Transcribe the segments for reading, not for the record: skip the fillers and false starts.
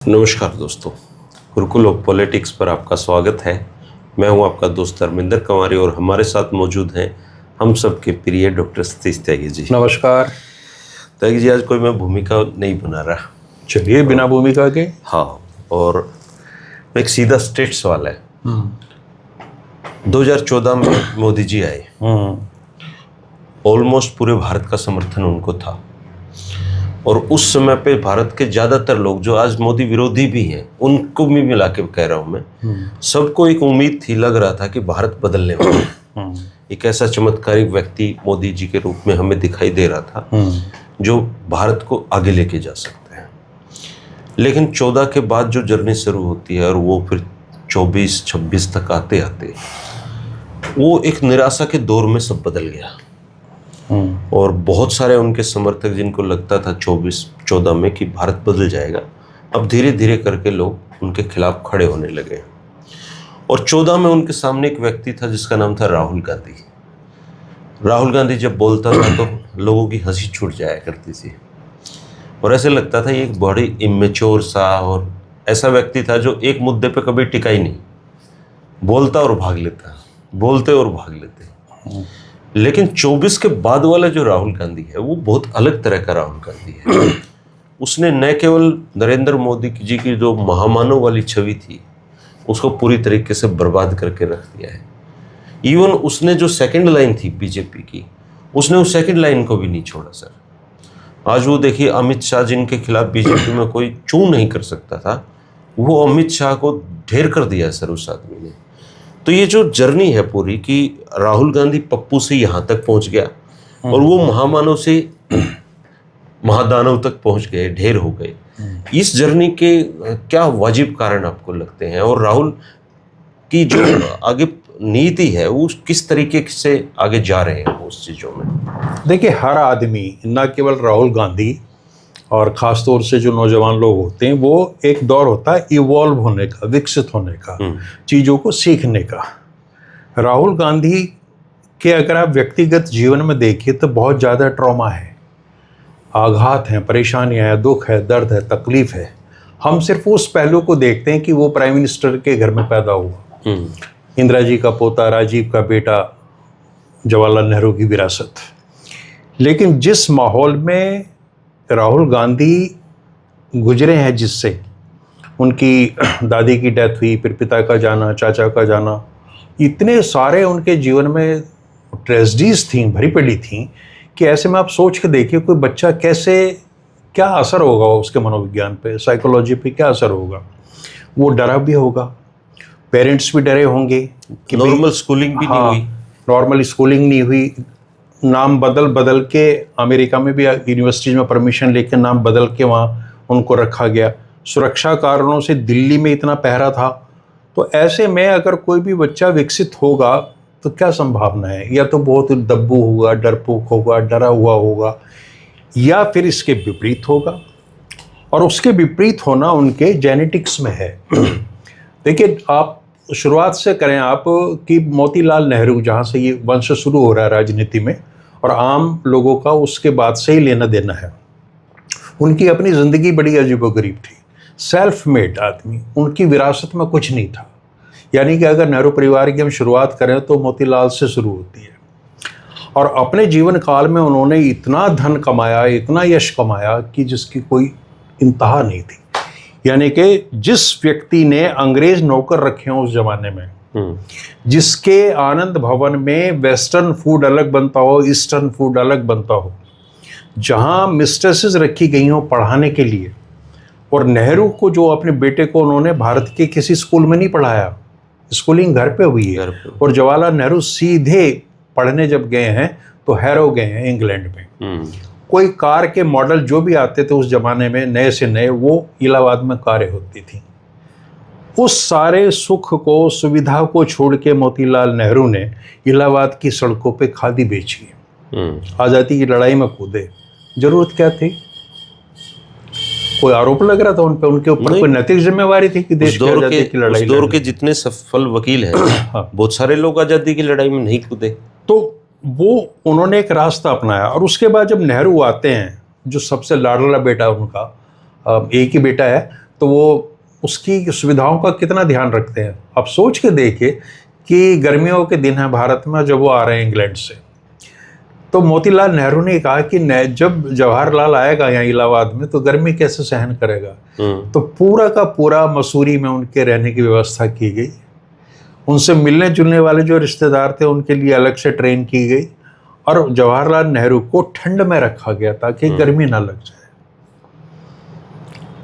नमस्कार दोस्तों, Gurukul of politics पर आपका स्वागत है। मैं हूं आपका दोस्त धर्मेंद्र कंवारी और हमारे साथ मौजूद हैं हम सब के प्रिय डॉक्टर सतीश त्यागी जी। नमस्कार। त्यागी जी, आज कोई मैं भूमिका नहीं बना रहा। चलिए, बिना भूमिका के। हाँ, और एक सीधा स्ट्रेट सवाल है। 2014 में मोदी जी आए, ऑलमोस्ट पूरे भारत का समर्थन उनको था और उस समय पे भारत के ज़्यादातर लोग जो आज मोदी विरोधी भी हैं, उनको भी मिला के कह रहा हूँ मैं, सबको एक उम्मीद थी, लग रहा था कि भारत बदलने वाला है। एक ऐसा चमत्कारिक व्यक्ति मोदी जी के रूप में हमें दिखाई दे रहा था जो भारत को आगे लेके जा सकता है। लेकिन 14 के बाद जो जर्नी शुरू होती है और वो फिर 24-26 तक आते आते वो एक निराशा के दौर में सब बदल गया। और बहुत सारे उनके समर्थक जिनको लगता था 24-14 में कि भारत बदल जाएगा, अब धीरे धीरे करके लोग उनके खिलाफ खड़े होने लगे। और 14 में उनके सामने एक व्यक्ति था जिसका नाम था राहुल गांधी। राहुल गांधी जब बोलता था तो लोगों की हंसी छूट जाया करती थी और ऐसे लगता था ये एक बड़ी इमेच्योर सा और ऐसा व्यक्ति था जो एक मुद्दे पे कभी टिका ही नहीं, बोलता और भाग लेता, बोलते और भाग लेते। लेकिन 24 के बाद वाला जो राहुल गांधी है वो बहुत अलग तरह का राहुल गांधी है। उसने न केवल नरेंद्र मोदी जी की जो महामानव वाली छवि थी उसको पूरी तरीके से बर्बाद करके रख दिया है। इवन उसने जो सेकंड लाइन थी बीजेपी की, उसने उस सेकंड लाइन को भी नहीं छोड़ा सर। आज वो देखिए, अमित शाह जिनके खिलाफ बीजेपी में कोई चू नहीं कर सकता था, वो अमित शाह को ढेर कर दिया सर उस आदमी ने। तो ये जो जर्नी है पूरी कि राहुल गांधी पप्पू से यहाँ तक पहुँच गया और वो महामानव से महादानव तक पहुँच गए, ढेर हो गए। इस जर्नी के क्या वाजिब कारण आपको लगते हैं और राहुल की जो आगे नीति है वो किस तरीके से आगे जा रहे हैं उस चीज़ों में? देखिए, हर आदमी, ना केवल राहुल गांधी और ख़ास तौर से जो नौजवान लोग होते हैं, वो एक दौर होता है इवॉल्व होने का, विकसित होने का, चीज़ों को सीखने का। राहुल गांधी के अगर आप व्यक्तिगत जीवन में देखिए तो बहुत ज़्यादा ट्रॉमा है, आघात हैं, परेशानियाँ हैं, दुख है, दर्द है, तकलीफ़ है। हम सिर्फ उस पहलू को देखते हैं कि वो प्राइम मिनिस्टर के घर में पैदा हुआ, इंदिरा जी का पोता, राजीव का बेटा, जवाहरलाल नेहरू की विरासत। लेकिन जिस माहौल में राहुल गांधी गुजरे हैं, जिससे उनकी दादी की डेथ हुई, फिर पिता का जाना, चाचा का जाना, इतने सारे उनके जीवन में ट्रेजेडीज थी, भरी पड़ी थी कि ऐसे में आप सोच के देखिए कोई बच्चा कैसे, क्या असर होगा उसके मनोविज्ञान पे, साइकोलॉजी पे क्या असर होगा। वो डरा भी होगा, पेरेंट्स भी डरे होंगे कि नॉर्मल स्कूलिंग भी नहीं हुई, नॉर्मल स्कूलिंग नहीं हुई, नाम बदल बदल के, अमेरिका में भी यूनिवर्सिटीज में परमिशन लेके नाम बदल के वहाँ उनको रखा गया। सुरक्षा कारणों से दिल्ली में इतना पहरा था। तो ऐसे में अगर कोई भी बच्चा विकसित होगा तो क्या संभावना है, या तो बहुत दब्बू होगा, डरपोक होगा, डरा हुआ होगा, या फिर इसके विपरीत होगा। और उसके विपरीत होना उनके जेनेटिक्स में है। देखिए, आप शुरुआत से करें आप कि मोतीलाल नेहरू, जहाँ से ये वंश शुरू हो रहा है राजनीति में और आम लोगों का उसके बाद से ही लेना देना है। उनकी अपनी ज़िंदगी बड़ी अजीबोगरीब थी, सेल्फ मेड आदमी, उनकी विरासत में कुछ नहीं था। यानी कि अगर नेहरू परिवार की हम शुरुआत करें तो मोतीलाल से शुरू होती है। और अपने जीवन काल में उन्होंने इतना धन कमाया, इतना यश कमाया कि जिसकी कोई इंतहा नहीं थी। यानी कि जिस व्यक्ति ने अंग्रेज नौकर रखे हों उस जमाने में, जिसके आनंद भवन में वेस्टर्न फूड अलग बनता हो, ईस्टर्न फूड अलग बनता हो, जहाँ मिस्ट्रेसेस रखी गई हों पढ़ाने के लिए, और नेहरू को जो अपने बेटे को उन्होंने भारत के किसी स्कूल में नहीं पढ़ाया, स्कूलिंग घर पे हुई है। और जवाहरलाल नेहरू सीधे पढ़ने जब गए हैं तो हैरो गए हैं इंग्लैंड में। कोई कार के मॉडल जो भी आते थे उस जमाने में नए से नए, वो इलाहाबाद में कारें होती थी। उस सारे सुख को, सुविधा को छोड़ के मोतीलाल नेहरू ने इलाहाबाद की सड़कों पे खादी बेची, आज़ादी की लड़ाई में कूदे। जरूरत क्या थी? कोई आरोप लग रहा था उन पे, उनके ऊपर कोई नैतिक जिम्मेवारी थी कि देश की आज़ादी की लड़ाई? उस दौर के जितने सफल वकील हैं, बहुत सारे लोग आज़ादी की लड़ाई में नहीं कूदे। तो वो उन्होंने एक रास्ता अपनाया। और उसके बाद जब नेहरू आते हैं, जो सबसे लाडला बेटा उनका, एक ही बेटा है, तो वो उसकी सुविधाओं का कितना ध्यान रखते हैं। अब सोच के देखिए कि गर्मियों के दिन हैं भारत में, जब वो आ रहे हैं इंग्लैंड से, तो मोतीलाल नेहरू ने कहा कि जब जवाहरलाल आएगा यहाँ इलाहाबाद में तो गर्मी कैसे सहन करेगा। तो पूरा का पूरा मसूरी में उनके रहने की व्यवस्था की गई। उनसे मिलने जुलने वाले जो रिश्तेदार थे उनके लिए अलग से ट्रेन की गई, और जवाहरलाल नेहरू को ठंड में रखा गया ताकि गर्मी ना लग जाए।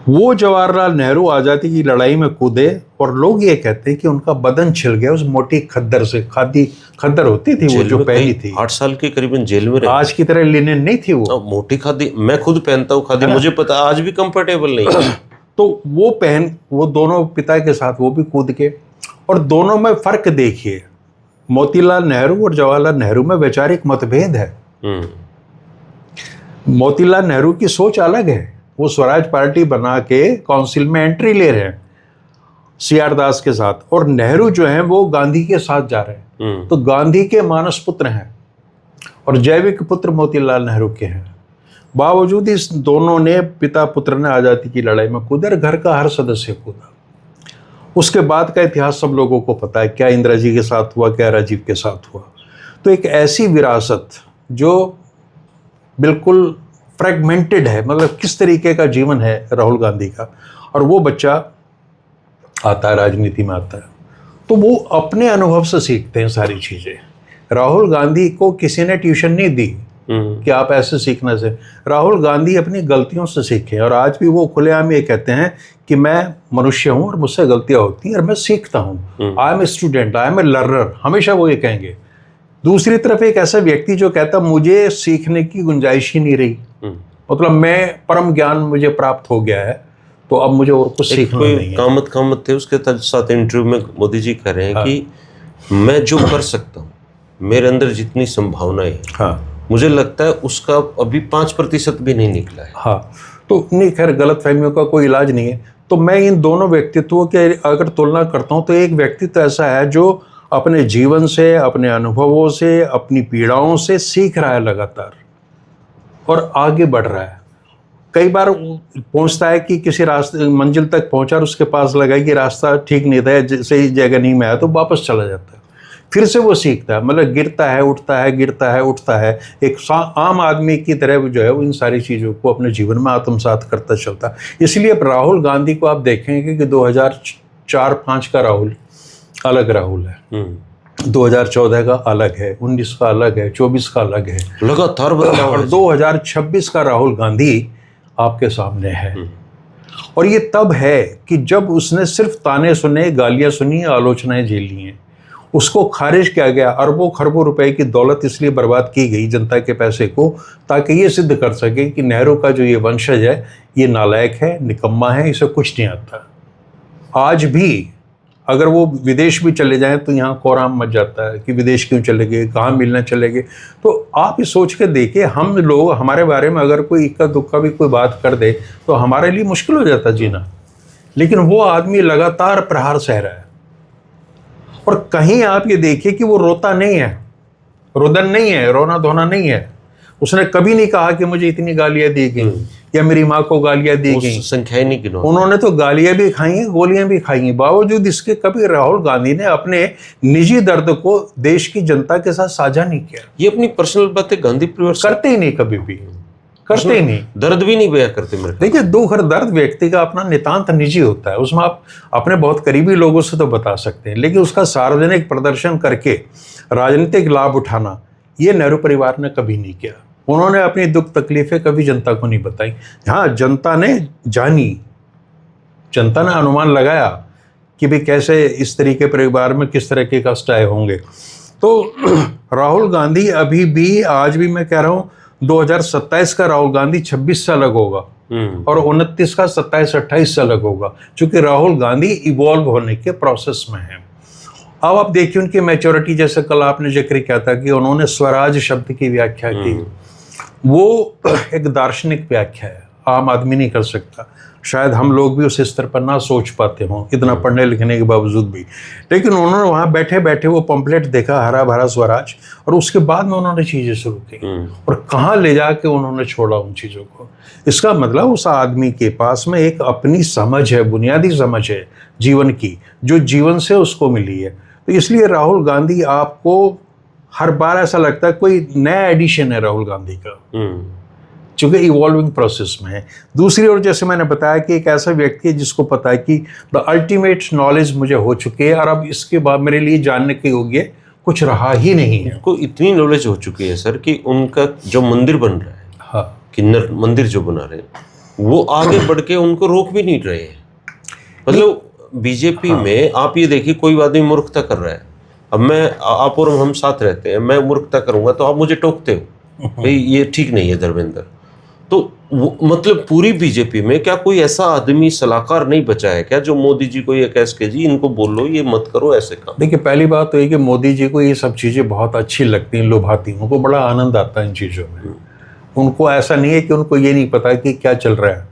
वो जवाहरलाल नेहरू आज़ादी की लड़ाई में कूदे, और लोग ये कहते हैं कि उनका बदन छिल गया उस मोटी खद्दर से। खादी खद्दर होती थी वो जो पहनी थी, 8 साल के करीबन जेल में रहे। आज की तरह लिनेन नहीं थी वो, मोटी खादी। मैं खुद पहनता हूँ खादी, मुझे पता, आज भी कंफर्टेबल नहीं है। तो वो दोनों पिता के साथ वो भी कूद के, और दोनों में फर्क देखिए, मोतीलाल नेहरू और जवाहरलाल नेहरू में वैचारिक मतभेद है। मोतीलाल नेहरू की सोच अलग है, वो स्वराज पार्टी बना के काउंसिल में एंट्री ले रहे हैं CR दास के साथ, और नेहरू जो हैं वो गांधी के साथ जा रहे हैं। तो गांधी के मानस पुत्र हैं और जैविक पुत्र मोतीलाल नेहरू के हैं। बावजूद इस दोनों ने, पिता पुत्र ने आज़ादी की लड़ाई में कूदे, और घर का हर सदस्य कूदा। उसके बाद का इतिहास सब लोगों को पता है, क्या इंदिरा जी के साथ हुआ, क्या राजीव के साथ हुआ। तो एक ऐसी विरासत जो बिल्कुल फ्रेगमेंटेड है, मतलब किस तरीके का जीवन है राहुल गांधी का, और वो बच्चा आता है राजनीति में आता है, तो वो अपने अनुभव से सीखते हैं सारी चीज़ें। राहुल गांधी को किसी ने ट्यूशन नहीं दी कि आप ऐसे सीखना से। राहुल गांधी अपनी गलतियों से सीखे, और आज भी वो खुलेआम ये कहते हैं कि मैं मनुष्य हूँ और मुझसे गलतियाँ होती हैं और मैं सीखता हूँ। I am a student, I am a learner, हमेशा वो ये कहेंगे। दूसरी तरफ एक ऐसा व्यक्ति जो कहता मुझे सीखने की गुंजाइश ही नहीं रही, मतलब मैं परम ज्ञान मुझे प्राप्त हो गया है, तो अब मुझे और कुछ सीखना नहीं है। कामत थे उसके साथ इंटरव्यू में मोदी जी कह रहे हैं कि मैं जो कर सकता हूँ, मेरे अंदर जितनी संभावनाएं हैं, मुझे लगता है उसका अभी 5% भी नहीं निकला है। तो नहीं, खैर गलत फहमियों का कोई इलाज नहीं है। तो मैं इन दोनों व्यक्तित्वों के अगर तुलना करता हूँ तो एक व्यक्तित्व ऐसा है जो अपने जीवन से, अपने अनुभवों से, अपनी पीड़ाओं से सीख रहा है लगातार और आगे बढ़ रहा है। कई बार पहुंचता है कि किसी रास्ते मंजिल तक पहुंचा और उसके पास लगा कि रास्ता ठीक नहीं था, सही जगह नहीं में आया, तो वापस चला जाता है। फिर से वो सीखता है, मतलब गिरता है, उठता है, गिरता है, उठता है। एक आम आदमी की तरह जो है वो इन सारी चीज़ों को अपने जीवन में आत्मसात करता चलता है। इसलिए अब राहुल गांधी को आप देखेंगे कि 2004-05 का राहुल अलग राहुल है, 2014 का अलग है, 19 का अलग है, 24 का अलग है, लगातार बदलाव। और 2026 का राहुल गांधी आपके सामने है। और ये तब है कि जब उसने सिर्फ ताने सुने, गालियां सुनी, आलोचनाएं झेली हैं। उसको खारिज किया गया, अरबों खरबों रुपए की दौलत इसलिए बर्बाद की गई जनता के पैसे को, ताकि ये सिद्ध कर सके कि नेहरू का जो ये वंशज है ये नालायक है, निकम्मा है, इसे कुछ नहीं आता। आज भी अगर वो विदेश भी चले जाएं तो यहाँ कोराम मच जाता है कि विदेश क्यों चले गए, कहाँ मिलने चले गए। तो आप ये सोच के देखिए, हम लोग हमारे बारे में अगर कोई इक्का दुक्का भी कोई बात कर दे तो हमारे लिए मुश्किल हो जाता जीना, लेकिन वो आदमी लगातार प्रहार सह रहा है। और कहीं आप ये देखिए कि वो रोता नहीं है, रुदन नहीं है, रोना धोना नहीं है। उसने कभी नहीं कहा कि मुझे इतनी गालियां दी गई या मेरी माँ को गालियां दी गई, संख्या नहीं गिनो। उन्होंने तो गालियां भी खाई हैं, गोलियां भी खाई हैं। बावजूद इसके कभी राहुल गांधी ने अपने निजी दर्द को देश की जनता के साथ साझा नहीं किया। ये अपनी पर्सनल बातें गांधी परिवार करते ही नहीं, कभी भी करते ही नहीं, दर्द भी नहीं बयां करते मेरे। देखिए, दुख और दर्द व्यक्ति का अपना नितांत निजी होता है, उसमें आप अपने बहुत करीबी लोगों से तो बता सकते हैं, लेकिन उसका सार्वजनिक प्रदर्शन करके राजनीतिक लाभ उठाना ये नेहरू परिवार ने कभी नहीं किया। उन्होंने अपनी दुख तकलीफें कभी जनता को नहीं बताई। हाँ, जनता ने जानी, जनता ने अनुमान लगाया कि भाई कैसे इस तरीके परिवार में किस तरह के कष्ट आए होंगे। तो राहुल गांधी अभी भी, आज भी मैं कह रहा हूँ, 2027 का राहुल गांधी 26 से अलग होगा और 29 का 27-28 से अलग होगा, क्योंकि राहुल गांधी इवॉल्व होने के प्रोसेस में है। अब आप देखिए उनकी मैच्योरिटी, जैसे कल आपने जिक्र किया था कि उन्होंने स्वराज शब्द की व्याख्या की, वो एक दार्शनिक व्याख्या है। आम आदमी नहीं कर सकता। शायद हम लोग भी उस स्तर पर ना सोच पाते हों, इतना पढ़ने लिखने के बावजूद भी। लेकिन उन्होंने वहाँ बैठे बैठे वो पंपलेट देखा, हरा भरा स्वराज, और उसके बाद में उन्होंने चीज़ें शुरू की और कहाँ ले जाके उन्होंने छोड़ा उन चीज़ों को। इसका मतलब उस आदमी के पास में एक अपनी समझ है, बुनियादी समझ है जीवन की, जो जीवन से उसको मिली है। तो इसलिए राहुल गांधी आपको हर बार ऐसा लगता है कोई नया एडिशन है राहुल गांधी का, चूंकि इवॉल्विंग प्रोसेस में है। दूसरी ओर जैसे मैंने बताया कि एक ऐसा व्यक्ति है जिसको पता है कि द अल्टीमेट नॉलेज मुझे हो चुकी है और अब इसके बाद मेरे लिए जानने के योग्य कुछ रहा ही नहीं है। उनको इतनी नॉलेज हो चुकी है सर कि उनका जो मंदिर बन रहा है, हाँ, किन्नर मंदिर जो बना रहे हैं, वो आगे बढ़ के उनको रोक भी नहीं रहे हैं। मतलब बीजेपी में आप ये देखिए, कोई आदमी मूर्खता कर रहा है, अब मैं आप और हम साथ रहते हैं, मैं मूर्खता करूंगा तो आप मुझे टोकते हो, भाई ये ठीक नहीं है धर्मेंद्र। तो मतलब पूरी बीजेपी में क्या कोई ऐसा आदमी सलाहकार नहीं बचा है क्या जो मोदी जी को ये कह सके जी इनको बोलो ये मत करो ऐसे काम? देखिए, पहली बात तो ये कि मोदी जी को ये सब चीज़ें बहुत अच्छी लगती हैं, लुभाती हैं, उनको बड़ा आनंद आता है इन चीज़ों में। उनको ऐसा नहीं है कि उनको ये नहीं पता कि क्या चल रहा है।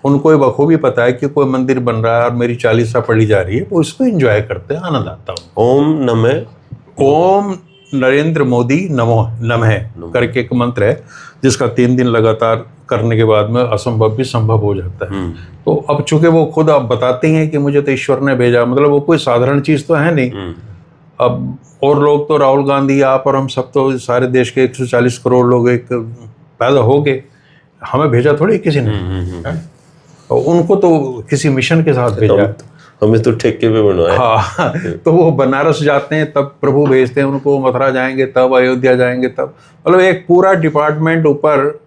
उनको ये बखूबी पता है कि कोई मंदिर बन रहा है और मेरी चालीसा पढ़ी जा रही है, वो इसको एंजॉय करते हैं, आनंद आता है। ओम नमः ओम नरेंद्र मोदी नमो नमः करके एक मंत्र है जिसका 3 दिन लगातार करने के बाद में असंभव भी संभव हो जाता है। तो अब चूंकि वो खुद अब बताते हैं कि मुझे तो ईश्वर ने भेजा, मतलब वो कोई साधारण चीज़ तो है नहीं। अब और लोग तो राहुल गांधी, आप और हम सब तो सारे देश के 140 करोड़ लोग एक पैदा हो गए, हमें भेजा थोड़ी किसी ने, और उनको तो किसी मिशन के साथ भेजा। हमें तो ठेके पे बनवाया। हाँ, तो वो बनारस जाते हैं तब प्रभु भेजते हैं उनको, मथुरा जाएंगे तब, अयोध्या जाएंगे तब, मतलब एक पूरा डिपार्टमेंट ऊपर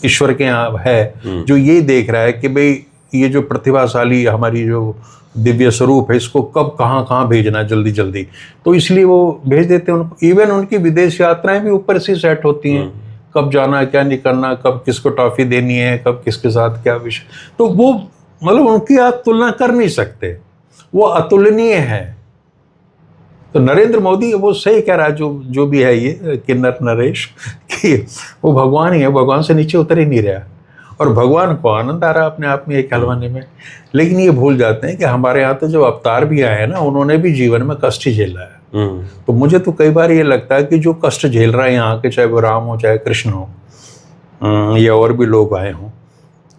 ईश्वर के यहाँ है जो ये देख रहा है कि भाई ये जो प्रतिभाशाली हमारी जो दिव्य स्वरूप है इसको कब कहाँ कहाँ भेजना है जल्दी जल्दी। तो इसलिए वो भेज देते हैं उनको। इवन उनकी विदेश यात्राएं भी ऊपर से सेट होती हैं, कब जाना है, क्या नहीं करना, कब किसको टॉफी देनी है, कब किसके साथ क्या विषय। तो वो मतलब उनकी आप तुलना कर नहीं सकते, वो अतुलनीय है। तो नरेंद्र मोदी वो सही कह रहा है, जो भी है ये किन्नर नरेश, कि वो भगवान ही है, भगवान से नीचे उतर ही नहीं रहा, और भगवान को आनंद आ रहा अपने आप में ये कहलवाने में। लेकिन ये भूल जाते हैं कि हमारे यहाँ तो जो अवतार भी आए हैं ना, उन्होंने भी जीवन में कष्ट ही झेला है। तो मुझे तो कई बार ये लगता है कि जो कष्ट झेल रहा है यहाँ के, चाहे वो राम हो चाहे कृष्ण हो या और भी लोग आए हों,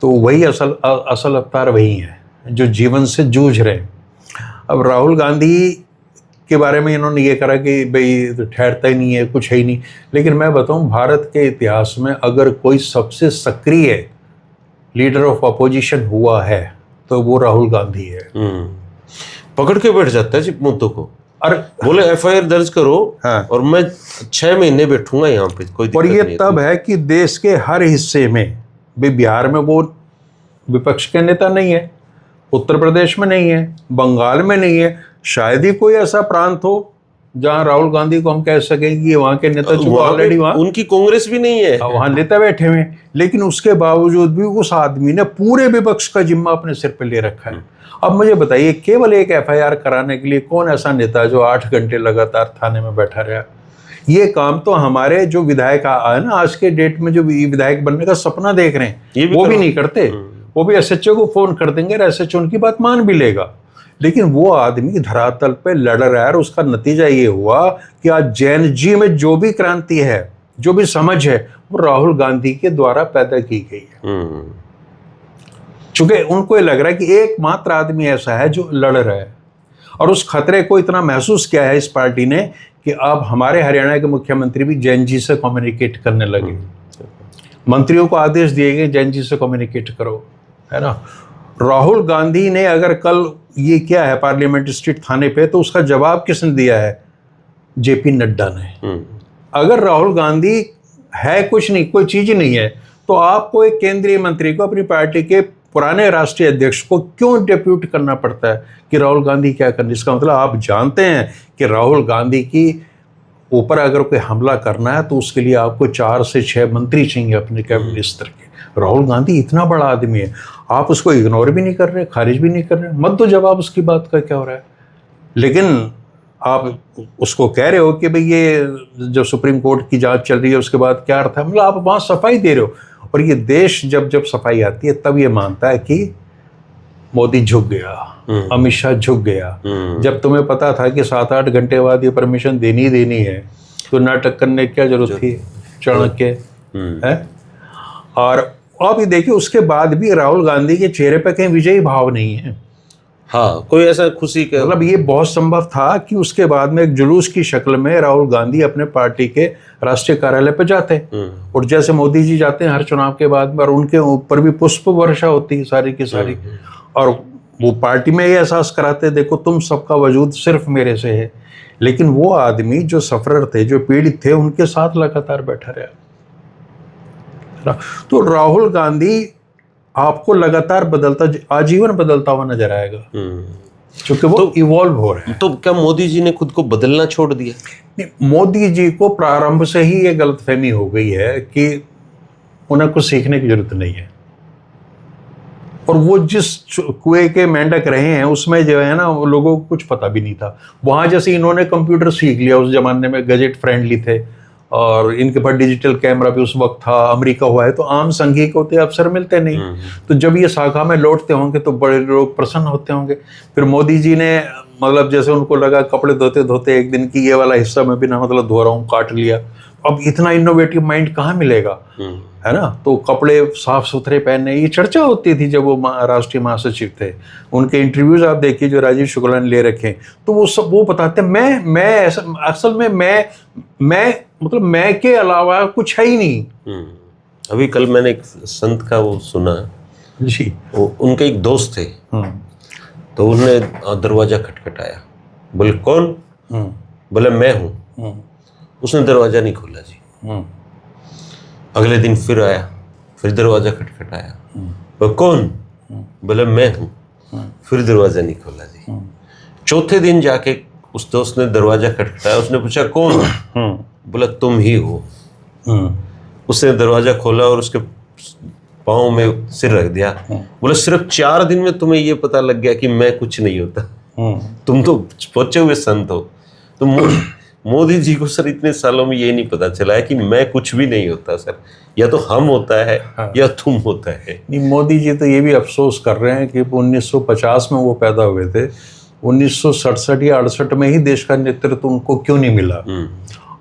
तो वही असल अवतार वही है जो जीवन से जूझ रहे हैं। अब राहुल गांधी के बारे में इन्होंने ये करा कि भाई ठहरता ही नहीं है, कुछ है ही नहीं। लेकिन मैं बताऊं, भारत के इतिहास में अगर कोई सबसे सक्रिय लीडर ऑफ अपोजिशन हुआ है तो वो राहुल गांधी है। पकड़ के बैठ जाता है जी मुद्दों को, और बोले एफआईआर दर्ज करो, हाँ, और मैं 6 महीने बैठूंगा यहाँ पे, कोई दिक्कत और ये नहीं तब है कि देश के हर हिस्से में, बिहार में वो विपक्ष के नेता नहीं है, उत्तर प्रदेश में नहीं है, बंगाल में नहीं है, शायद ही कोई ऐसा प्रांत हो जहां राहुल गांधी को हम कह सकें कि वहां के नेता ऑलरेडी वहां उनकी कांग्रेस भी नहीं है, वहां नेता बैठे हुए। लेकिन उसके बावजूद भी उस आदमी ने पूरे विपक्ष का जिम्मा अपने सिर पे ले रखा है। अब मुझे बताइए, केवल एक एफआईआर कराने के लिए कौन ऐसा नेता जो 8 घंटे लगातार थाने में बैठा रहा? ये काम तो हमारे जो विधायक है ना, आज के डेट में जो विधायक बनने का सपना देख रहे हैं, वो भी नहीं करते। वो भी एसएचओ को फोन कर देंगे, एसएचओ उनकी बात मान भी लेगा। लेकिन वो आदमी धरातल पे लड़ रहा है, और उसका नतीजा ये हुआ कि आज जैन जी में जो भी क्रांति है, जो भी समझ है, वो राहुल गांधी के द्वारा पैदा की गई है। चूंकि उनको ये लग रहा है कि एकमात्र आदमी ऐसा है जो लड़ रहा है, और उस खतरे को इतना महसूस किया है इस पार्टी ने कि अब हमारे हरियाणा के मुख्यमंत्री भी जैन जी से कम्युनिकेट करने लगे। मंत्रियों को आदेश दिए गए जैन जी से कम्युनिकेट करो, है ना। राहुल गांधी ने अगर कल ये किया है पार्लियामेंट स्ट्रीट थाने पे, तो उसका जवाब किसने दिया है? जेपी नड्डा ने। अगर राहुल गांधी है कुछ नहीं, कोई चीज नहीं है, तो आपको एक केंद्रीय मंत्री को, अपनी पार्टी के पुराने राष्ट्रीय अध्यक्ष को क्यों डेप्यूट करना पड़ता है कि राहुल गांधी क्या करना? इसका मतलब आप जानते हैं कि राहुल गांधी की ऊपर अगर कोई हमला करना है तो उसके लिए आपको 4 से 6 मंत्री चाहिए अपने कैबिनेट स्तर के। राहुल गांधी इतना बड़ा आदमी है, आप उसको इग्नोर भी नहीं कर रहे, खारिज भी नहीं कर रहे, मत दो जवाब उसकी बात का क्या हो रहा है। लेकिन आप उसको कह रहे हो कि भाई ये जो सुप्रीम कोर्ट की जांच चल रही है उसके बाद क्या अर्थ है, मतलब आप वहाँ सफाई दे रहे हो। और ये देश जब जब सफाई आती है तब ये मानता है कि मोदी झुक गया, अमित शाह झुक गया। जब तुम्हें पता था कि 7-8 घंटे बाद ये परमिशन देनी ही देनी है तो नाटक करने की क्या जरूरत थी चाणक्य है। और अब ये देखिए उसके बाद भी राहुल गांधी के चेहरे पे कहीं विजयी भाव नहीं है। हाँ, कोई ऐसा खुशी का मतलब ये बहुत संभव था कि उसके बाद में एक जुलूस की शक्ल में राहुल गांधी अपने पार्टी के राष्ट्रीय कार्यालय पे जाते, और जैसे मोदी जी जाते हैं हर चुनाव के बाद में, और उनके ऊपर भी पुष्प वर्षा होती है सारी की सारी, और वो पार्टी में ये एहसास कराते देखो तुम सबका वजूद सिर्फ मेरे से है। लेकिन वो आदमी जो सफरर थे, जो पीड़ित थे, उनके साथ लगातार बैठा रहा। तो राहुल गांधी आपको लगातार बदलता, आजीवन बदलता हुआ नजर आएगा, क्योंकि वो इवॉल्व हो रहे हैं। तो क्या मोदी जी ने खुद को बदलना छोड़ दिया? नहीं, मोदी जी को प्रारंभ से ही ये गलतफहमी हो गई है कि उन्हें कुछ सीखने की जरूरत नहीं है, और वो जिस कुएं के मेंढक रहे हैं उसमें जो है ना, वो लोगों को कुछ पता भी नहीं था। वहां जैसे इन्होंने कंप्यूटर सीख लिया, उस जमाने में गजेट फ्रेंडली थे और इनके पास डिजिटल कैमरा भी उस वक्त था, अमेरिका हुआ है, तो आम संघी को होते अवसर मिलते नहीं। तो जब ये शाखा में लौटते होंगे तो बड़े लोग प्रसन्न होते होंगे। फिर मोदी जी ने मतलब जैसे उनको लगा कपड़े धोते धोते एक दिन की ये वाला हिस्सा मैं बिना मतलब धो रहा हूँ, काट लिया। अब इतना इनोवेटिव माइंड कहाँ मिलेगा, है ना। तो कपड़े साफ सुथरे पहनने, ये चर्चा होती थी जब वो राष्ट्रीय महासचिव थे। उनके इंटरव्यूज आप देखिए जो राजीव शुक्ला ने ले रखे, तो वो सब वो बताते मैं ऐसा असल में मैं मतलब मैं के अलावा कुछ है ही नहीं। अभी कल मैंने एक संत का वो सुना जी, वो उनके एक दोस्त थे, तो उन्होंने दरवाजा खटखटाया, बोले कौन? बोले मैं हूँ। उसने दरवाजा नहीं खोला जी। अगले दिन फिर आया, फिर दरवाजा खटखटाया, बोले कौन? बोले मैं हूँ। फिर दरवाजा नहीं खोला जी। चौथे दिन जाके उस दोस्त ने दरवाजा खटखटाया, उसने पूछा कौन? बोला तुम ही हो। उसने दरवाजा खोला और उसके पाँव में सिर रख दिया, बोला सिर्फ 4 दिन में तुम्हें ये पता लग गया कि मैं कुछ नहीं होता, तुम तो पहुंचे हुए संत हो। तो मोदी जी को सर इतने सालों में ये नहीं पता चला है कि मैं कुछ भी नहीं होता सर, या तो हम होता है या तुम होता है। नहीं, मोदी जी तो ये भी अफसोस कर रहे हैं कि 1950 में वो पैदा हुए थे, 1967 या 68 में ही देश का नेतृत्व उनको क्यों नहीं मिला।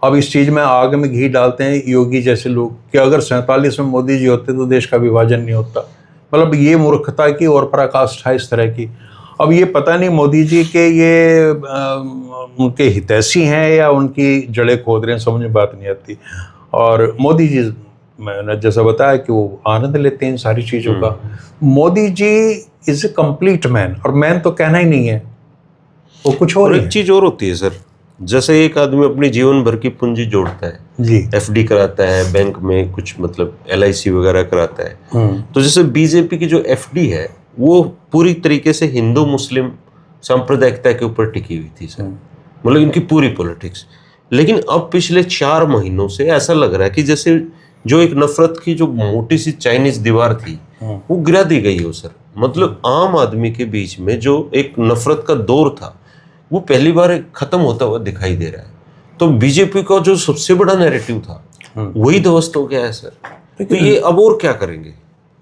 अब इस चीज में आग में घी डालते हैं योगी जैसे लोग कि अगर 47 में मोदी जी होते तो देश का विभाजन नहीं होता। मतलब ये मूर्खता की और पराकाष्ठा इस तरह की। अब ये पता नहीं मोदी जी के ये उनके हितैषी हैं या उनकी जड़ें खोद रहे हैं, समझ में बात नहीं आती। और मोदी जी, मैंने जैसा बताया कि वो आनंद लेते हैं इन सारी चीज़ों का। Modi ji is a complete man, और मैन तो कहना ही नहीं है, वो कुछ और एक चीज़ और होती है सर, जैसे एक आदमी अपनी जीवन भर की पूंजी जोड़ता है जी, एफडी कराता है बैंक में, कुछ मतलब LIC वगैरह कराता है, तो जैसे बीजेपी की जो एफडी है वो पूरी तरीके से हिंदू मुस्लिम सांप्रदायिकता के ऊपर टिकी हुई थी सर, मतलब इनकी पूरी पॉलिटिक्स। लेकिन अब पिछले 4 महीनों से ऐसा लग रहा है कि जैसे जो एक नफरत की जो मोटी सी चाइनीज दीवार थी वो गिरा दी गई हो सर। मतलब आम आदमी के बीच में जो एक नफरत का दौर था वो पहली बार खत्म होता हुआ दिखाई दे रहा है। तो बीजेपी का जो सबसे बड़ा नैरेटिव था वही ध्वस्त हो गया है सर। तो ये अब और क्या करेंगे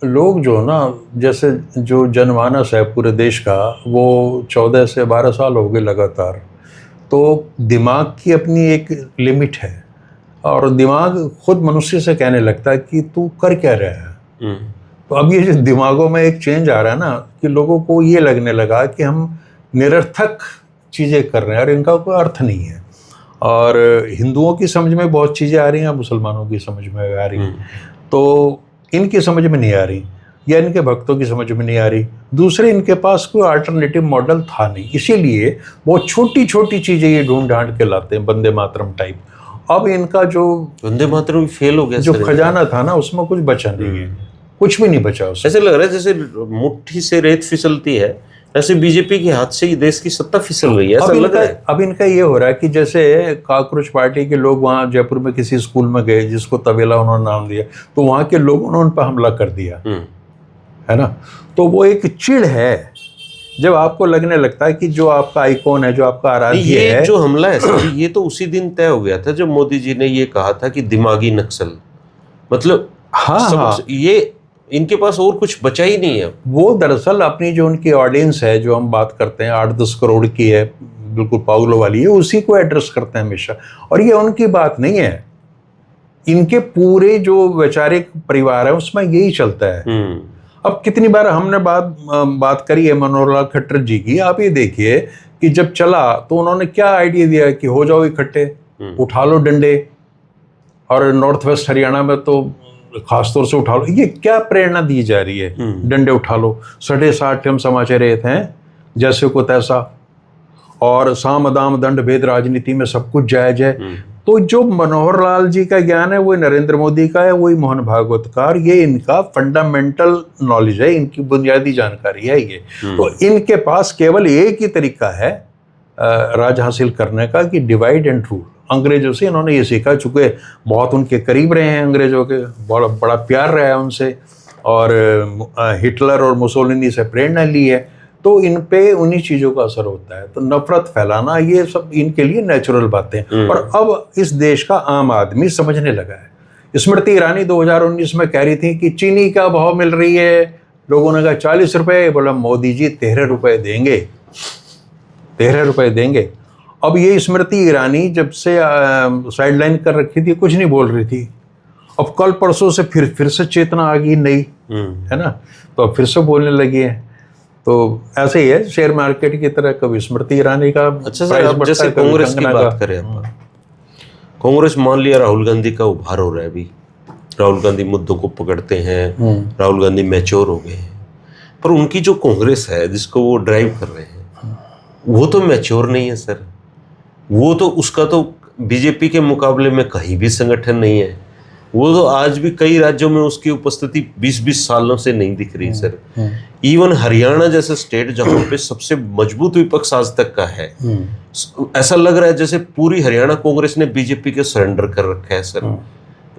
लोग जो ना, जैसे जो जनमानस है पूरे देश का, वो 14 से 12 साल हो गए लगातार, तो दिमाग की अपनी एक लिमिट है, और दिमाग खुद मनुष्य से कहने लगता है कि तू कर क्या रहा है। तो अब ये जो दिमागों में एक चेंज आ रहा है ना, कि लोगों को ये लगने लगा कि हम निरर्थक चीज़ें कर रहे हैं और इनका कोई अर्थ नहीं है। और हिंदुओं की समझ में बहुत चीज़ें आ रही हैं, मुसलमानों की समझ में आ रही हैं, तो इनकी समझ में नहीं आ रही, या इनके भक्तों की समझ में नहीं आ रही। दूसरे, इनके पास कोई अल्टरनेटिव मॉडल था नहीं, इसीलिए बहुत छोटी छोटी चीज़ें ये ढूंढ ढांड के लाते हैं, वंदे मातरम टाइप। अब इनका जो वंदे मातरम फेल हो गया, जो खजाना था ना उसमें कुछ बचा नहीं है, कुछ भी नहीं बचा उससे। ऐसे लग रहा है जैसे मुट्ठी से रेत फिसलती है, ऐसे बीजेपी के हाथ से ही देश की सत्ता फिसल रही है, ऐसा लग रहा है। अब इनका ये हो रहा है कि जैसे काकरोच पार्टी के लोग वहाँ जयपुर में किसी स्कूल में गए जिसको तबेला उन्होंने नाम दिया, तो वहाँ के लोगों ने उन पर हमला कर दिया, है ना। तो वो एक चिढ़ है जब आपको लगने लगता है कि जो आपका आइकॉन है, जो आपका आराध्य है। जो हमला है सर, ये तो उसी दिन तय हो गया था जब मोदी जी ने ये कहा था कि दिमागी नक्सल, मतलब हाँ, ये इनके पास और कुछ बचा ही नहीं है। वो दरअसल अपनी जो उनकी ऑडियंस है, जो हम बात करते हैं 8-10 करोड़ की है, बिल्कुल पागलों वाली है, उसी को एड्रेस करते हैं हमेशा। और ये उनकी बात नहीं है, इनके पूरे जो वैचारिक परिवार है उसमें यही चलता है। अब कितनी बार हमने बात करी है मनोहर लाल खट्टर जी की। आप ये देखिए कि जब चला तो उन्होंने क्या आइडिया दिया कि हो जाओ इकट्ठे, उठा लो डंडे, और नॉर्थ वेस्ट हरियाणा में तो खासतौर से उठा लो। ये क्या प्रेरणा दी जा रही है, डंडे उठा लो, 60 हम समाचे रहे थे जैसे को तैसा, और साम दाम दंड भेद राजनीति में सब कुछ जायज है। तो जो मनोहर लाल जी का ज्ञान है वही नरेंद्र मोदी का है, वही मोहन भागवत का, ये इनका फंडामेंटल नॉलेज है, इनकी बुनियादी जानकारी है ये। तो इनके पास केवल एक ही तरीका है राज हासिल करने का, कि डिवाइड एंड रूल। अंग्रेजों से इन्होंने ये सीखा, चूंकि बहुत उनके करीब रहे हैं अंग्रेजों के, बड़ा प्यार रहा है उनसे, और हिटलर और मुसोलिनी से प्रेरणा ली है, तो इन पे उन्हीं चीज़ों का असर होता है। तो नफरत फैलाना ये सब इनके लिए नेचुरल बातें, और अब इस देश का आम आदमी समझने लगा है। स्मृति ईरानी 2019 में कह रही थी कि चीनी का भाव मिल रही है, लोगों ने कहा 40 रुपये, बोला मोदी जी 13 रुपये देंगे, 13 रुपये देंगे। अब ये स्मृति ईरानी जब से साइडलाइन कर रखी थी, कुछ नहीं बोल रही थी, अब कल परसों से फिर से चेतना आ गई नई, है ना, तो अब फिर से बोलने लगी है। तो ऐसे ही है शेयर मार्केट की तरह, कभी स्मृति ईरानी का। अच्छा सर, अब जैसे कांग्रेस की बात करें, कांग्रेस मान लिया राहुल गांधी का उभार हो रहा है, अभी राहुल गांधी मुद्दों को पकड़ते हैं, राहुल गांधी मैच्योर हो गए हैं, पर उनकी जो कांग्रेस है जिसको वो ड्राइव कर रहे हैं वो तो मैच्योर नहीं है सर। वो तो उसका तो बीजेपी के मुकाबले में कहीं भी संगठन नहीं है। वो तो आज भी कई राज्यों में उसकी उपस्थिति 20-20 सालों से नहीं दिख रही सर। इवन हरियाणा जैसे स्टेट जहाँ पे सबसे मजबूत विपक्ष आज तक का है, ऐसा लग रहा है जैसे पूरी हरियाणा कांग्रेस ने बीजेपी के सरेंडर कर रखा है सर।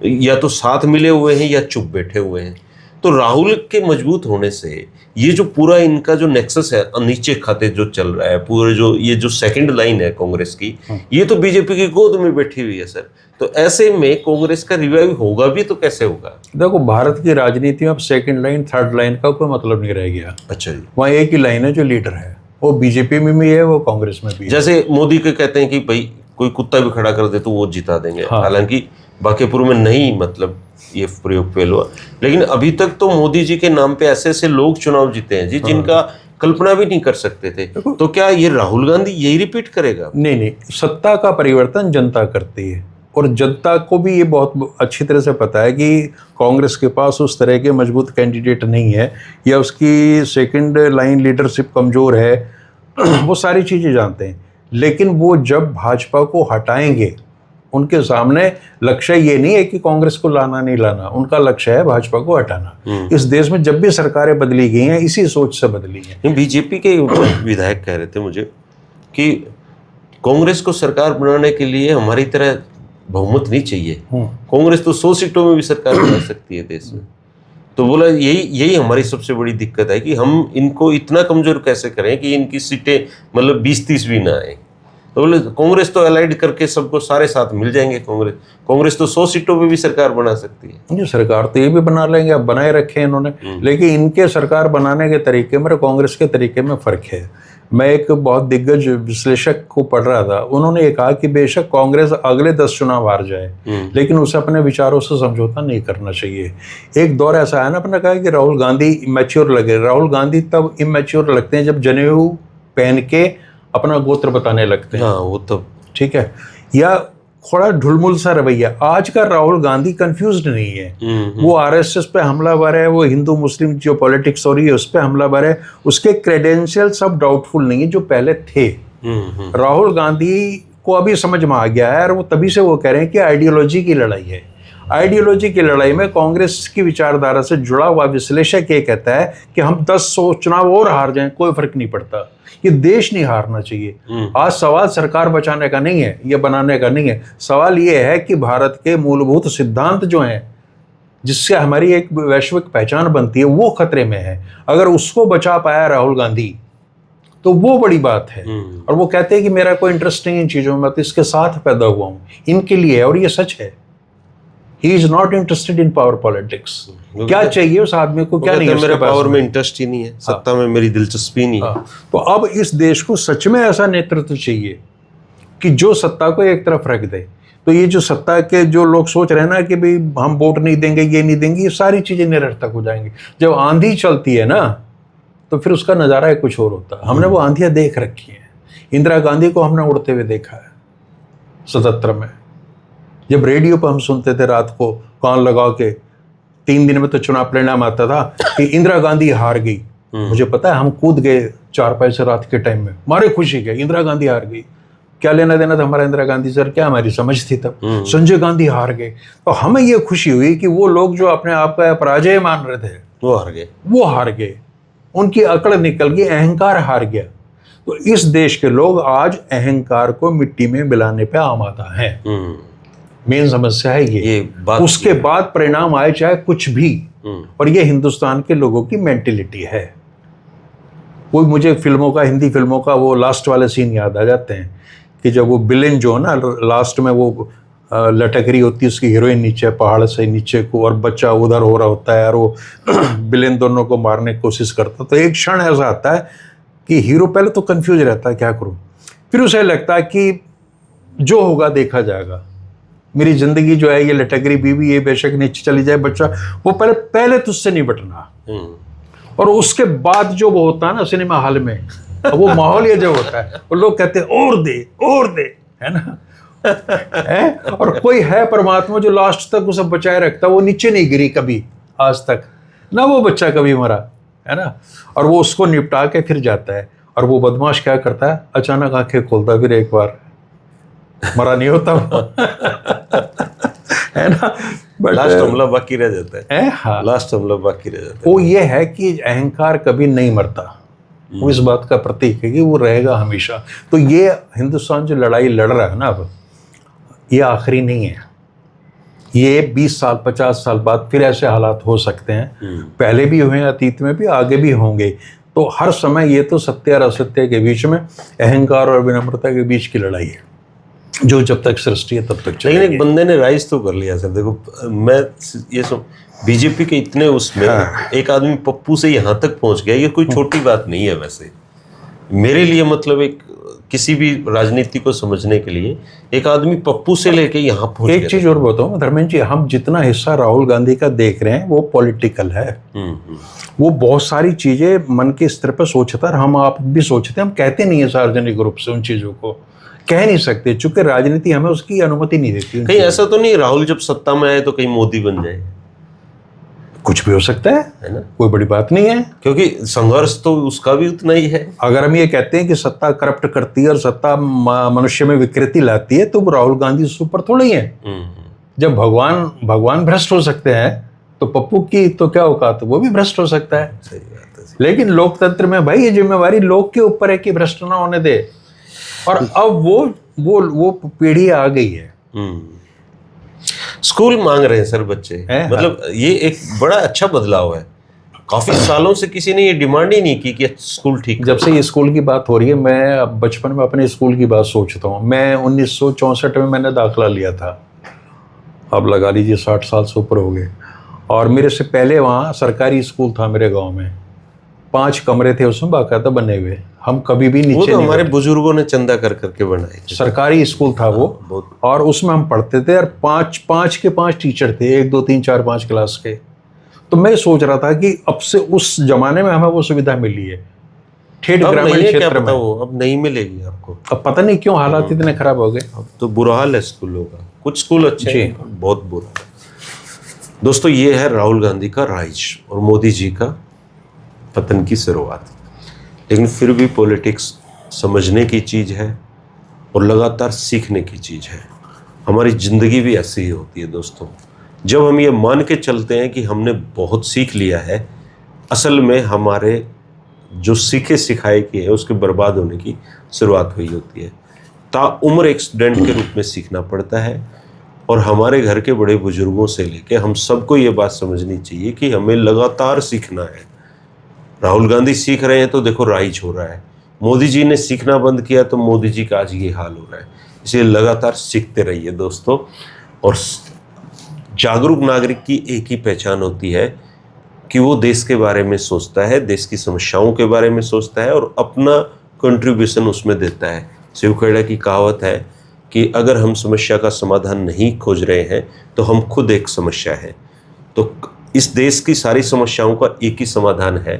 या तो साथ मिले हुए हैं या चुप बैठे हुए हैं। तो राहुल के मजबूत होने से ये जो पूरा इनका जो नेक्सस है, नीचे खाते जो चल रहा है, पूरे जो ये जो सेकंड लाइन है कांग्रेस की, ये तो बीजेपी की गोद में बैठी हुई है सर। तो ऐसे में कांग्रेस का रिवाइव होगा भी तो कैसे होगा? देखो, भारत की राजनीति में अब सेकंड लाइन थर्ड लाइन का कोई मतलब नहीं रह गया। अच्छा जी, वहाँ एक ही लाइन है जो लीडर है, वो बीजेपी में भी है, वो कांग्रेस में भी है। जैसे मोदी के कहते हैं कि भाई कोई कुत्ता भी खड़ा कर दे तो वो जिता देंगे। हालांकि बांकीपुर में नहीं, मतलब ये प्रयोग फेल हुआ, लेकिन अभी तक तो मोदी जी के नाम पे ऐसे ऐसे लोग चुनाव जीते हैं जी जिनका कल्पना भी नहीं कर सकते थे। तो क्या ये राहुल गांधी यही रिपीट करेगा? नहीं, सत्ता का परिवर्तन जनता करती है, और जनता को भी ये बहुत अच्छी तरह से पता है कि कांग्रेस के पास उस तरह के मजबूत कैंडिडेट नहीं है, या उसकी सेकंड लाइन लीडरशिप कमज़ोर है। वो सारी चीज़ें जानते हैं, लेकिन वो जब भाजपा को हटाएंगे, उनके सामने लक्ष्य ये नहीं है कि कांग्रेस को लाना नहीं लाना, उनका लक्ष्य है भाजपा को हटाना। इस देश में जब भी सरकारें बदली गई हैं इसी सोच से बदली हैं। बीजेपी के विधायक कह रहे थे मुझे कि कांग्रेस को सरकार बनाने के लिए हमारी तरह बहुमत नहीं चाहिए, कांग्रेस तो 100 सीटों में भी सरकार बना सकती है देश में। तो बोला यही हमारी सबसे बड़ी दिक्कत है कि हम इनको इतना कमजोर कैसे करें कि इनकी सीटें मतलब 20-30 भी ना आए। तो बोले कांग्रेस तो अलाइड करके सबको सारे साथ मिल जाएंगे, कांग्रेस तो 100 सीटों पे भी सरकार बना सकती है। ये सरकार तो ये भी बना लेंगे, अब बनाए रखे हैं इन्होंने, लेकिन इनके सरकार बनाने के तरीके में और कांग्रेस के तरीके में फर्क है। मैं एक बहुत दिग्गज विश्लेषक को पढ़ रहा था, उन्होंने ये कहा कि बेशक कांग्रेस अगले 10 चुनाव हार जाए, लेकिन उसे अपने विचारों से समझौता नहीं करना चाहिए। एक दौर ऐसा है ना, अपने कहा कि राहुल गांधी इमेच्योर लगे। राहुल गांधी तब इमेच्योर लगते हैं जब जनेऊ पहन के अपना गोत्र बताने लगते हैं। हाँ, वो तो ठीक है, या थोड़ा ढुलमुल सा रवैया। आज का राहुल गांधी कंफ्यूज्ड नहीं है, वो आरएसएस पे हमलावर है, वो हिंदू मुस्लिम जो पॉलिटिक्स हो रही है उस पे हमलावर है, उसके क्रेडेंशियल सब डाउटफुल नहीं है जो पहले थे। राहुल गांधी को अभी समझ में आ गया है, और वो तभी से वो कह रहे हैं कि आइडियोलॉजी की लड़ाई है। आइडियोलॉजी की लड़ाई में कांग्रेस की विचारधारा से जुड़ा हुआ विश्लेषक ये कहता है कि हम 10-100 चुनाव और हार जाएं, कोई फर्क नहीं पड़ता, ये देश नहीं हारना चाहिए। आज सवाल सरकार बचाने का नहीं है, ये बनाने का नहीं है। सवाल ये है कि भारत के मूलभूत सिद्धांत जो हैं, जिससे हमारी एक वैश्विक पहचान बनती है, वो खतरे में है। अगर उसको बचा पाया राहुल गांधी तो वो बड़ी बात है। और वो कहते हैं कि मेरा कोई इंटरेस्ट नहीं इन चीज़ों में, तो इसके साथ पैदा हुआ हूँ, इनके लिए है, और ये सच है। He is not interested in power politics. क्या चाहिए उस आदमी को, क्या नहीं है मेरे उसके पास पावर में इंटरेस्ट ही नहीं है, सत्ता में मेरी दिलचस्पी नहीं है। तो अब इस देश को सच में ऐसा नेतृत्व चाहिए कि जो सत्ता को एक तरफ रख दे। तो ये जो सत्ता के जो लोग सोच रहे हैं ना कि भाई हम वोट नहीं देंगे, ये नहीं देंगे, ये सारी चीजें निरर्थक हो जाएंगी। जब आंधी चलती है ना तो फिर उसका नज़ारा ही कुछ और होता है। हमने वो आंधियां देख रखी हैं। इंदिरा गांधी को हमने उड़ते हुए देखा है 77 में, जब रेडियो पर हम सुनते थे रात को कान लगा के, 3 दिन में तो चुनाव परिणाम आता था कि इंदिरा गांधी हार गई। मुझे पता है हम कूद गए चारपाई से रात के टाइम में, मारे खुशी के इंदिरा गांधी हार गई। क्या लेना देना था हमारा इंदिरा गांधी सर, क्या हमारी समझ थी तब। संजय गांधी हार गए तो हमें ये खुशी हुई कि वो लोग जो अपने आप का पराजय मान रहे थे वो हार गए, उनकी अकड़ निकल गई, अहंकार हार गया। तो इस देश के लोग आज अहंकार को मिट्टी में मिलाने पे आमादा हैं। मेन समस्या है ये बात। उसके बाद परिणाम आए चाहे कुछ भी, और ये हिंदुस्तान के लोगों की मेंटेलिटी है। कोई मुझे फिल्मों का, हिंदी फिल्मों का वो लास्ट वाले सीन याद आ जाते हैं कि जब वो विलेन जो है ना लास्ट में वो लटक रही होती है उसकी हीरोइन नीचे पहाड़ से नीचे को, और बच्चा उधर हो रहा होता है और वो विलेन दोनों को मारने की कोशिश करता है। तो एक क्षण ऐसा आता है कि हीरो पहले तो कंफ्यूज रहता है क्या करूं, फिर उसे लगता है कि जो होगा देखा जाएगा, मेरी जिंदगी जो है ये लटक रही बीवी, ये बेशक नीचे चली जाए, बच्चा वो पहले तुझसे नहीं बटना। और उसके बाद जो वो होता है ना सिनेमा हॉल में, वो माहौल ये जो होता है, वो लोग कहते हैं और दे, है ना है? और कोई है परमात्मा जो लास्ट तक उसे बचाए रखता, वो नीचे नहीं गिरी कभी आज तक ना, वो बच्चा कभी मरा, है ना। और वो उसको निपटा के फिर जाता है, और वो बदमाश क्या करता है, अचानक आंखें खोलता फिर एक बार, मरा नहीं होता है ना। बट लास्ट हमला बाकी रह जाता है। हाँ, लास्ट हमला बाकी रह जाता है। वो ये है कि अहंकार कभी नहीं मरता, वो इस बात का प्रतीक है कि वो रहेगा हमेशा। तो ये हिंदुस्तान जो लड़ाई लड़ रहा है ना अब, ये आखिरी नहीं है। ये 20 साल 50 साल बाद फिर ऐसे हालात हो सकते हैं, पहले भी हुए हैं, अतीत में भी, आगे भी होंगे। तो हर समय ये तो सत्य और असत्य के बीच में, अहंकार और विनम्रता के बीच की लड़ाई है, जो जब तक सृष्टि है तब तक चलेगी। लेकिन एक बंदे ने राइज तो कर लिया सर। देखो मैं ये सब बीजेपी के इतने उसमें एक आदमी पप्पू से यहाँ तक पहुँच गया, ये कोई छोटी बात नहीं है वैसे मेरे लिए। मतलब एक किसी भी राजनीति को समझने के लिए एक आदमी पप्पू से लेके यहाँ पहुँच गया। एक चीज और बताऊँ धर्मेंद्र जी, हम जितना हिस्सा राहुल गांधी का देख रहे हैं वो पॉलिटिकल है। वो बहुत सारी चीजें मन के स्तर पर सोचता है, हम आप भी सोचते हैं, हम कहते नहीं है सार्वजनिक रूप से उन चीजों को, कह नहीं सकते, चूंकि राजनीति हमें उसकी अनुमति नहीं देती। कहीं ऐसा तो नहीं राहुल जब सत्ता में आए तो कहीं मोदी बन जाए? कुछ भी हो सकता है ना, कोई बड़ी बात नहीं है, क्योंकि संघर्ष तो उसका भी उतना ही है। अगर हम ये कहते हैं कि सत्ता करप्ट करती है और सत्ता मनुष्य में विकृति लाती है, तो राहुल गांधी उसके ऊपर थोड़ी है। जब भगवान भ्रष्ट हो सकते हैं तो पप्पू की तो क्या औकात, वो भी भ्रष्ट हो सकता है। सही बात है। लेकिन लोकतंत्र में भाई ये जिम्मेवारी लोग के ऊपर है कि भ्रष्ट ना होने दे। और अब वो पीढ़ी आ गई है। स्कूल मांग रहे हैं सर बच्चे, मतलब ये एक बड़ा अच्छा बदलाव है। काफी सालों से किसी ने ये डिमांड ही नहीं की कि स्कूल ठीक। जब से ये स्कूल की बात हो रही है, मैं बचपन में अपने स्कूल की बात सोचता हूँ। मैं 1964 में मैंने दाखिला लिया था, अब लगा लीजिए 60 साल से ऊपर हो गए। और मेरे से पहले वहाँ सरकारी स्कूल था मेरे गाँव में, 5 कमरे थे उसमें बाकायदा बने हुए, हम कभी भी नीचे वो तो हमारे बुजुर्गों ने चंदा कर करके बनाए। सरकारी स्कूल था वो, और उसमें हम पढ़ते थे, और 5 टीचर थे, 1 2 3 4 5 क्लास के। तो मैं सोच रहा था कि अब से उस जमाने में हमें वो सुविधा मिली है ठेठ ग्रामीण क्षेत्र में, वो अब नहीं मिलेगी आपको। अब पता नहीं क्यों हालात इतने खराब हो गए। अब तो बुरा हाल है स्कूलों का, कुछ स्कूल अच्छे हैं, बहुत बुरा। दोस्तों ये है राहुल गांधी का राइज और मोदी जी का पतन की शुरुआत। लेकिन फिर भी पॉलिटिक्स समझने की चीज़ है और लगातार सीखने की चीज़ है। हमारी ज़िंदगी भी ऐसी ही होती है दोस्तों। जब हम ये मान के चलते हैं कि हमने बहुत सीख लिया है, असल में हमारे जो सीखे सिखाए किए हैं उसके बर्बाद होने की शुरुआत हुई होती है। ताउम्र एक स्टूडेंट के रूप में सीखना पड़ता है। और हमारे घर के बड़े बुजुर्गों से लेके हम सबको ये बात समझनी चाहिए कि हमें लगातार सीखना है। राहुल गांधी सीख रहे हैं तो देखो राइज हो रहा है, मोदी जी ने सीखना बंद किया तो मोदी जी का आज ये हाल हो रहा है। इसलिए लगातार सीखते रहिए दोस्तों, और जागरूक नागरिक की एक ही पहचान होती है कि वो देश के बारे में सोचता है, देश की समस्याओं के बारे में सोचता है और अपना कंट्रीब्यूशन उसमें देता है। शिव खेड़ा की कहावत है कि अगर हम समस्या का समाधान नहीं खोज रहे हैं तो हम खुद एक समस्या है। तो इस देश की सारी समस्याओं का एक ही समाधान है,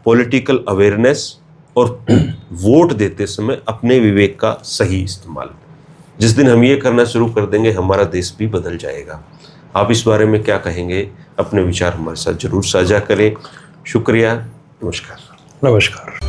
पॉलिटिकल अवेयरनेस और वोट देते समय अपने विवेक का सही इस्तेमाल। जिस दिन हम ये करना शुरू कर देंगे हमारा देश भी बदल जाएगा। आप इस बारे में क्या कहेंगे? अपने विचार हमारे साथ जरूर साझा करें। शुक्रिया, नमस्कार। नमस्कार।